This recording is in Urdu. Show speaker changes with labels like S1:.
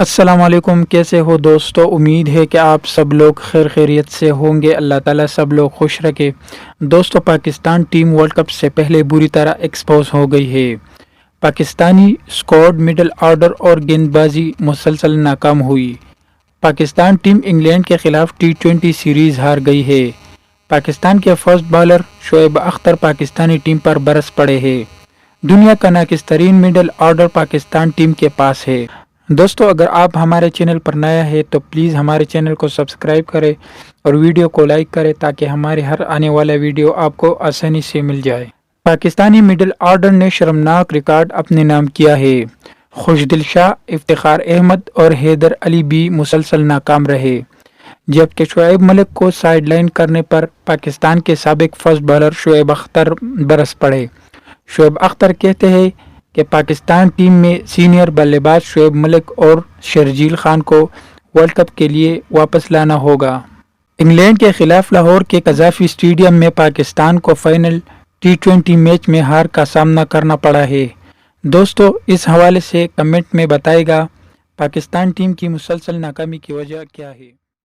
S1: السلام علیکم، کیسے ہو دوستو؟ امید ہے کہ آپ سب لوگ خیر خیریت سے ہوں گے۔ اللہ تعالیٰ سب لوگ خوش رکھے۔ دوستو، پاکستان ٹیم ورلڈ کپ سے پہلے بری طرح ایکسپوز ہو گئی ہے۔ پاکستانی اسکواڈ مڈل آرڈر اور گیند بازی مسلسل ناکام ہوئی۔ پاکستان ٹیم انگلینڈ کے خلاف ٹی20 سیریز ہار گئی ہے۔ پاکستان کے fast bowler Shoaib Akhtar Pakistani team پر برس پڑے ہیں۔ دنیا کا ناقص ترین مڈل آرڈر پاکستان ٹیم کے پاس ہے۔ دوستو، اگر آپ ہمارے چینل پر نیا ہے تو پلیز ہمارے چینل کو سبسکرائب کریں اور ویڈیو کو لائک کریں تاکہ ہمارے ہر آنے والا ویڈیو آپ کو آسانی سے مل جائے۔ پاکستانی مڈل آرڈر نے شرمناک ریکارڈ اپنے نام کیا ہے۔ خوشدل شاہ، افتخار احمد اور حیدر علی بھی مسلسل ناکام رہے، جبکہ شعیب ملک کو سائیڈ لائن کرنے پر پاکستان کے سابق فاسٹ بالر شعیب اختر برس پڑے۔ شعیب اختر کہتے ہیں کہ پاکستان ٹیم میں سینئر بلے باز شعیب ملک اور شرجیل خان کو ورلڈ کپ کے لیے واپس لانا ہوگا۔ انگلینڈ کے خلاف لاہور کے قذافی اسٹیڈیم میں پاکستان کو فائنل ٹی20 میچ میں ہار کا سامنا کرنا پڑا ہے۔ دوستو، اس حوالے سے کمنٹ میں بتائے گا پاکستان ٹیم کی مسلسل ناکامی کی وجہ کیا ہے۔